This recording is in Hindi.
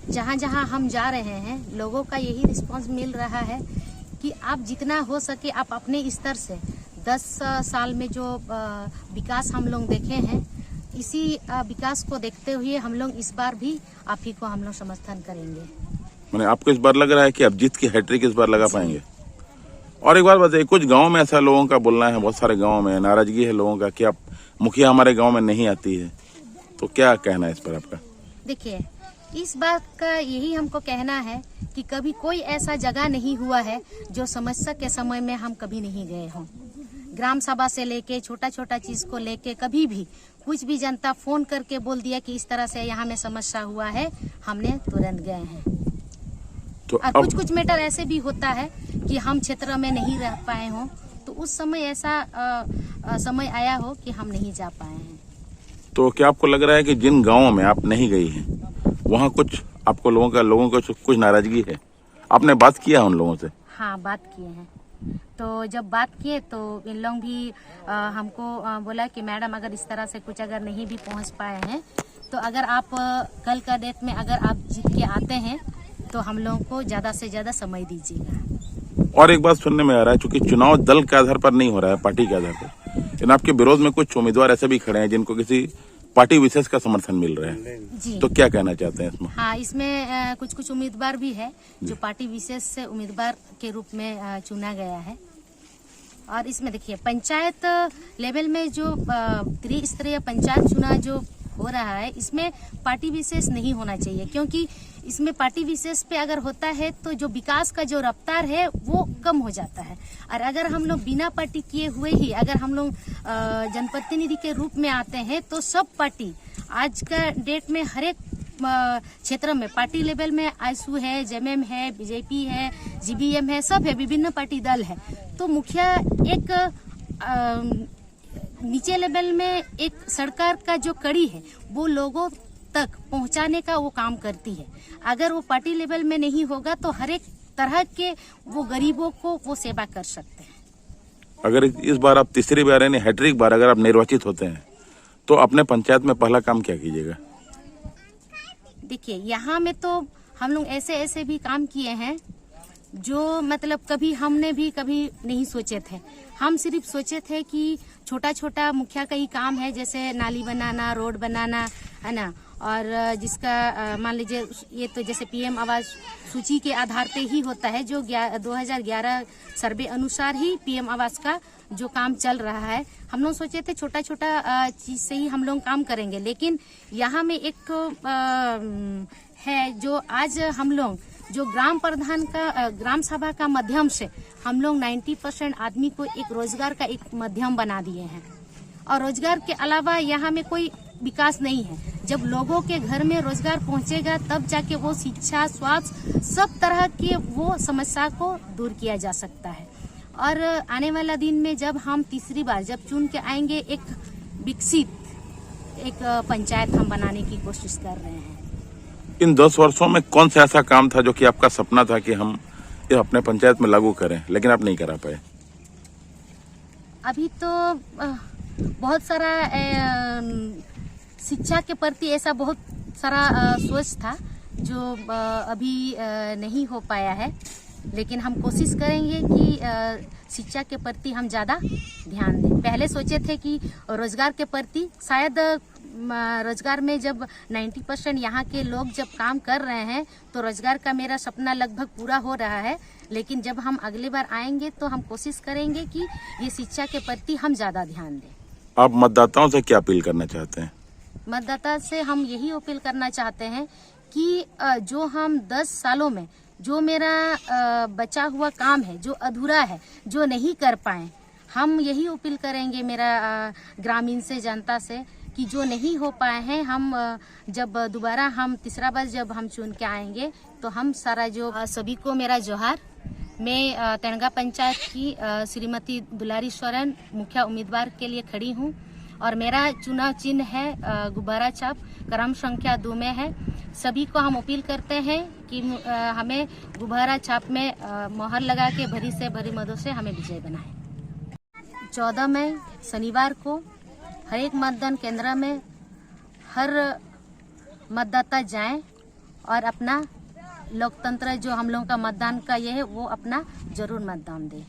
जहाँ जहाँ हम जा रहे हैं लोगों का यही रिस्पांस मिल रहा है कि आप जितना हो सके आप अपने स्तर से 10 साल में जो विकास हम लोग देखे हैं, इसी विकास को देखते हुए हम लोग इस बार भी आप ही को हम लोग समर्थन करेंगे। मैंने आपको इस बार लग रहा है कि आप जीत की हैट्रिक इस बार लगा पाएंगे? और एक बार बताइए, कुछ गांव में ऐसा लोगों का बोलना है, बहुत सारे गांव में नाराजगी है लोगों का कि आप मुखिया हमारे गांव में नहीं आती है, तो क्या कहना है इस पर आपका? देखिए, इस बात का यही हमको कहना है कि कभी कोई ऐसा जगह नहीं हुआ है जो समस्या के समय में हम कभी नहीं गए हों। ग्राम सभा से लेके छोटा छोटा चीज को लेके कभी भी कुछ भी जनता फोन करके बोल दिया कि इस तरह से यहाँ में समस्या हुआ है, हमने तुरंत गए हैं। तो और कुछ कुछ मैटर ऐसे भी होता है कि हम क्षेत्र में नहीं रह पाए हों, तो उस समय ऐसा समय आया हो कि हम नहीं जा पाए हैं। तो क्या आपको लग रहा है कि जिन गांवों में आप नहीं गई हैं वहाँ कुछ आपको लोगों को कुछ नाराजगी है? आपने बात किया उन लोगों से? हाँ, बात किए हैं। तो जब बात किए तो इन लोग भी हमको बोला कि मैडम अगर इस तरह से कुछ अगर नहीं भी पहुंच पाए हैं तो अगर आप कल का डेट में अगर आप जीत के आते हैं तो हम लोगों को ज्यादा से ज्यादा समय दीजिएगा। और एक बात सुनने में आ रहा है, चूंकि चुनाव दल के आधार पर नहीं हो रहा है, पार्टी के आधार पर, लेकिन आपके विरोध में कुछ उम्मीदवार ऐसे भी खड़े हैं जिनको किसी पार्टी विशेष का समर्थन मिल रहा है, जी। तो क्या कहना चाहते हैं इसमें? हाँ, इसमें कुछ कुछ उम्मीदवार भी है जो पार्टी विशेष से उम्मीदवार के रूप में चुना गया है। और इसमें देखिए, पंचायत लेवल में जो त्रिस्तरीय पंचायत चुनाव जो हो रहा है, इसमें पार्टी विशेष नहीं होना चाहिए, क्योंकि इसमें पार्टी विशेष पे अगर होता है तो जो विकास का जो रफ्तार है वो कम हो जाता है। और अगर हम लोग बिना पार्टी किए हुए ही अगर हम लोग जनप्रतिनिधि के रूप में आते हैं तो सब पार्टी आज का डेट में हर एक क्षेत्र में पार्टी लेवल में आईएसयू है, जेएमएम है, बीजेपी है, जीबीएम है, सब है, विभिन्न पार्टी दल है। तो मुखिया एक नीचे लेवल में एक सरकार का जो कड़ी है वो लोगों तक पहुंचाने का वो काम करती है। अगर वो पार्टी लेवल में नहीं होगा तो हर एक तरह के वो गरीबों को वो सेवा कर सकते हैं। अगर इस बार आप तीसरी बार यानी हैट्रिक बार अगर आप निर्वाचित होते हैं तो अपने पंचायत में पहला काम क्या कीजिएगा? देखिए, यहाँ में तो हम लोग ऐसे ऐसे भी काम किए हैं जो मतलब कभी हमने भी कभी नहीं सोचे थे। हम सिर्फ सोचे थे कि छोटा छोटा मुखिया का ही काम है, जैसे नाली बनाना, रोड बनाना, है ना। और जिसका मान लीजिए ये तो जैसे पीएम आवास सूची के आधार पे ही होता है, जो 2011 सर्वे अनुसार ही पीएम आवास का जो काम चल रहा है। हम लोग सोचे थे छोटा छोटा चीज से ही हम लोग काम करेंगे, लेकिन यहाँ में एक तो है जो आज हम लोग जो ग्राम प्रधान का ग्राम सभा का माध्यम से हम लोग 90% आदमी को एक रोजगार का एक माध्यम बना दिए हैं। और रोजगार के अलावा यहाँ में कोई विकास नहीं है। जब लोगों के घर में रोजगार पहुंचेगा तब जाके वो शिक्षा, स्वास्थ्य, सब तरह के वो समस्या को दूर किया जा सकता है। और आने वाला दिन में जब हम तीसरी बार जब चुन के आएंगे, एक विकसित एक पंचायत हम बनाने की कोशिश कर रहे हैं। इन 10 वर्षों में कौन सा ऐसा काम था जो कि आपका सपना था कि हम ये अपने पंचायत में लागू करें, लेकिन आप नहीं करा पाए? अभी तो बहुत सारा शिक्षा के प्रति ऐसा बहुत सारा सोच था जो अभी नहीं हो पाया है, लेकिन हम कोशिश करेंगे कि शिक्षा के प्रति हम ज़्यादा ध्यान दें। पहले सोचे थे कि रोजगार के प्रति शायद रोजगार में जब 90% यहाँ के लोग जब काम कर रहे हैं तो रोजगार का मेरा सपना लगभग पूरा हो रहा है। लेकिन जब हम अगली बार आएंगे तो हम कोशिश करेंगे कि ये शिक्षा के प्रति हम ज़्यादा ध्यान दें। आप मतदाताओं से क्या अपील करना चाहते हैं? मतदाता से हम यही अपील करना चाहते हैं कि जो हम 10 सालों में जो मेरा बचा हुआ काम है, जो अधूरा है, जो नहीं कर पाए, हम यही अपील करेंगे मेरा ग्रामीण से, जनता से, कि जो नहीं हो पाए हैं हम जब दोबारा हम तीसरा बार जब हम चुन के आएंगे तो हम सारा जो सभी को मेरा जोहार। मैं तेनगा पंचायत की श्रीमती दुलारी सोरेन मुखिया उम्मीदवार के लिए खड़ी हूँ और मेरा चुनाव चिन्ह है गुब्बारा छाप, क्रम संख्या 2 में है। सभी को हम अपील करते हैं कि हमें गुब्बारा छाप में मोहर लगा के भरी से भरी मदों से हमें विजय बनाएं। 14 मई शनिवार को हर एक मतदान केंद्र में हर मतदाता जाएं और अपना लोकतंत्र जो हम लोगों का मतदान का ये है वो अपना जरूर मतदान दे।